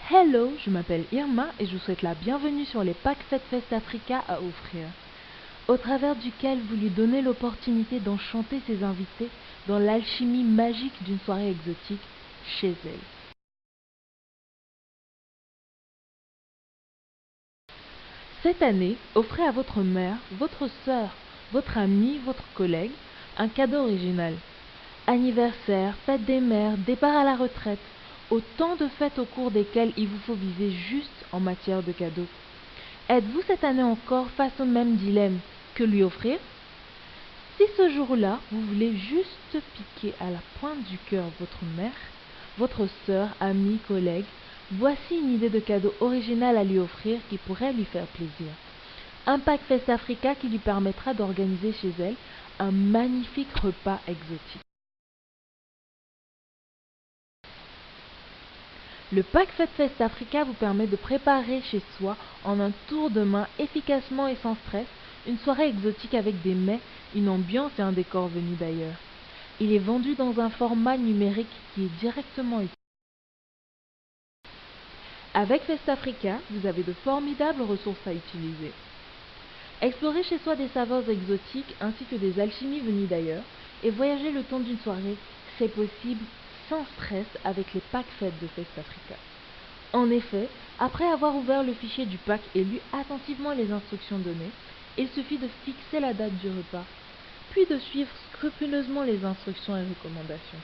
Hello, je m'appelle Irma et je vous souhaite la bienvenue sur les packs Fête Fest Africa à offrir, au travers duquel vous lui donnez l'opportunité d'enchanter ses invités dans l'alchimie magique d'une soirée exotique chez elle. Cette année, offrez à votre mère, votre sœur, votre ami, votre collègue un cadeau original. Anniversaire, fête des mères, départ à la retraite, autant de fêtes au cours desquelles il vous faut viser juste en matière de cadeaux. Êtes-vous cette année encore face au même dilemme? Que lui offrir? Si ce jour-là, vous voulez juste piquer à la pointe du cœur votre mère, votre sœur, amie, collègue, voici une idée de cadeau original à lui offrir qui pourrait lui faire plaisir. Un pack Fest Africa qui lui permettra d'organiser chez elle un magnifique repas exotique. Le pack Fête Fest Africa vous permet de préparer chez soi, en un tour de main efficacement et sans stress, une soirée exotique avec des mets, une ambiance et un décor venus d'ailleurs. Il est vendu dans un format numérique qui est directement utile. Avec Fest Africa, vous avez de formidables ressources à utiliser. Explorez chez soi des saveurs exotiques ainsi que des alchimies venues d'ailleurs et voyager le temps d'une soirée, c'est possible sans stress avec les packs fêtes de Fest Africa. En effet, après avoir ouvert le fichier du pack et lu attentivement les instructions données, il suffit de fixer la date du repas, puis de suivre scrupuleusement les instructions et recommandations.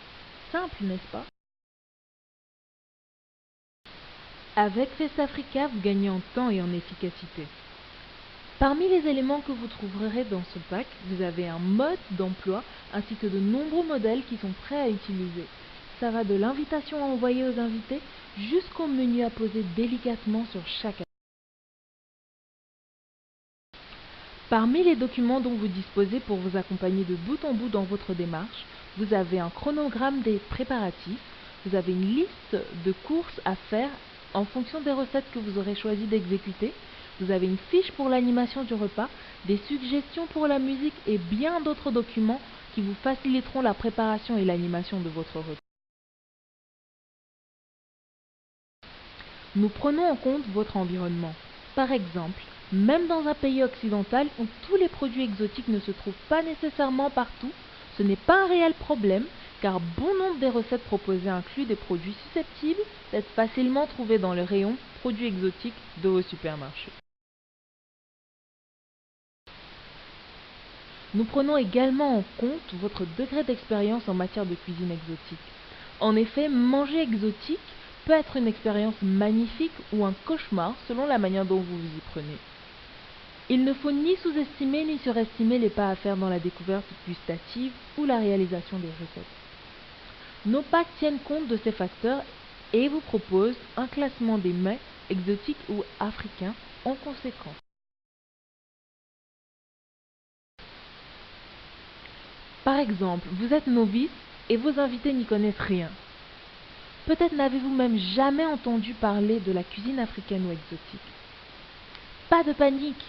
Simple, n'est-ce pas? Avec Fest Africa, vous gagnez en temps et en efficacité. Parmi les éléments que vous trouverez dans ce pack, vous avez un mode d'emploi ainsi que de nombreux modèles qui sont prêts à utiliser. Ça va de l'invitation à envoyer aux invités jusqu'au menu à poser délicatement sur chaque assiette. Parmi les documents dont vous disposez pour vous accompagner de bout en bout dans votre démarche, vous avez un chronogramme des préparatifs, vous avez une liste de courses à faire en fonction des recettes que vous aurez choisi d'exécuter, vous avez une fiche pour l'animation du repas, des suggestions pour la musique et bien d'autres documents qui vous faciliteront la préparation et l'animation de votre repas. Nous prenons en compte votre environnement. Par exemple, même dans un pays occidental où tous les produits exotiques ne se trouvent pas nécessairement partout, ce n'est pas un réel problème car bon nombre des recettes proposées incluent des produits susceptibles d'être facilement trouvés dans le rayon produits exotiques de vos supermarchés. Nous prenons également en compte votre degré d'expérience en matière de cuisine exotique. En effet, manger exotique peut être une expérience magnifique ou un cauchemar selon la manière dont vous vous y prenez. Il ne faut ni sous-estimer ni surestimer les pas à faire dans la découverte gustative ou la réalisation des recettes. Nos packs tiennent compte de ces facteurs et vous proposent un classement des mets exotiques ou africains en conséquence. Par exemple, vous êtes novice et vos invités n'y connaissent rien. Peut-être n'avez-vous même jamais entendu parler de la cuisine africaine ou exotique. Pas de panique!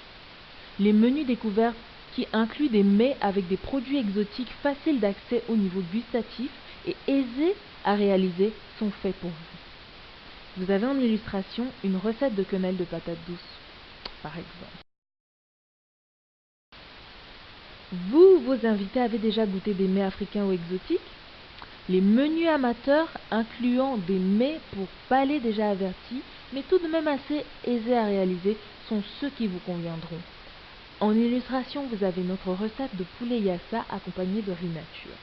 Les menus découvertes qui incluent des mets avec des produits exotiques faciles d'accès au niveau gustatif et aisés à réaliser sont faits pour vous. Vous avez en illustration une recette de quenelle de patates douces, par exemple. Vous ou vos invités avez déjà goûté des mets africains ou exotiques? Les menus amateurs incluant des mets pour palais déjà avertis, mais tout de même assez aisés à réaliser, sont ceux qui vous conviendront. En illustration, vous avez notre recette de poulet yassa accompagnée de riz nature.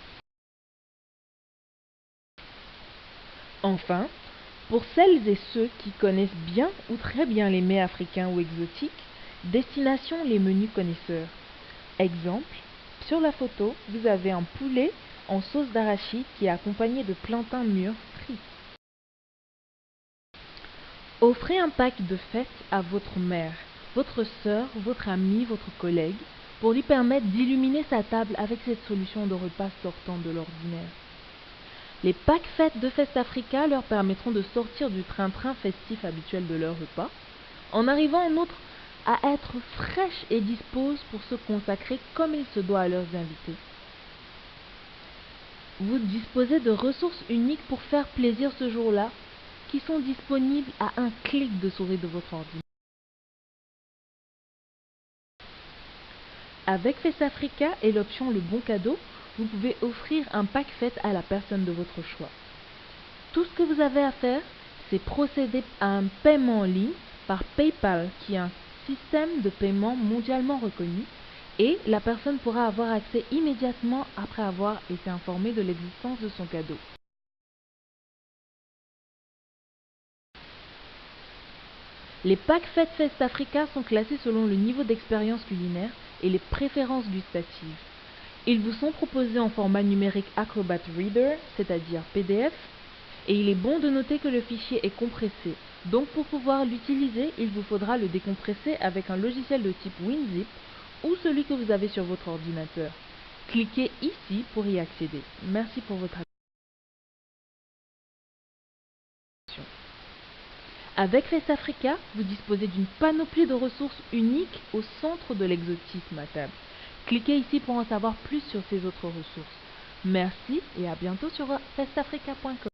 Enfin, pour celles et ceux qui connaissent bien ou très bien les mets africains ou exotiques, destination les menus connaisseurs. Exemple, sur la photo, vous avez un poulet en sauce d'arachide qui est accompagné de plantains mûrs frits. Offrez un pack de fête à votre mère, votre sœur, votre ami, votre collègue, pour lui permettre d'illuminer sa table avec cette solution de repas sortant de l'ordinaire. Les packs fêtes de Fest Africa leur permettront de sortir du train-train festif habituel de leur repas, en arrivant en outre à être fraîches et disposes pour se consacrer comme il se doit à leurs invités. Vous disposez de ressources uniques pour faire plaisir ce jour-là. qui sont disponibles à un clic de souris de votre ordinateur. Avec Fest Africa et l'option Le Bon Cadeau, vous pouvez offrir un pack fête à la personne de votre choix. Tout ce que vous avez à faire, c'est procéder à un paiement en ligne par PayPal, qui est un système de paiement mondialement reconnu, et la personne pourra avoir accès immédiatement après avoir été informée de l'existence de son cadeau. Les packs Fête Fest Africa sont classés selon le niveau d'expérience culinaire et les préférences gustatives. Ils vous sont proposés en format numérique Acrobat Reader, c'est-à-dire PDF, et il est bon de noter que le fichier est compressé. Donc pour pouvoir l'utiliser, il vous faudra le décompresser avec un logiciel de type WinZip ou celui que vous avez sur votre ordinateur. Cliquez ici pour y accéder. Merci pour votre attention. Avec Fest Africa, vous disposez d'une panoplie de ressources uniques au centre de l'exotisme à table. Cliquez ici pour en savoir plus sur ces autres ressources. Merci et à bientôt sur festafrica.com.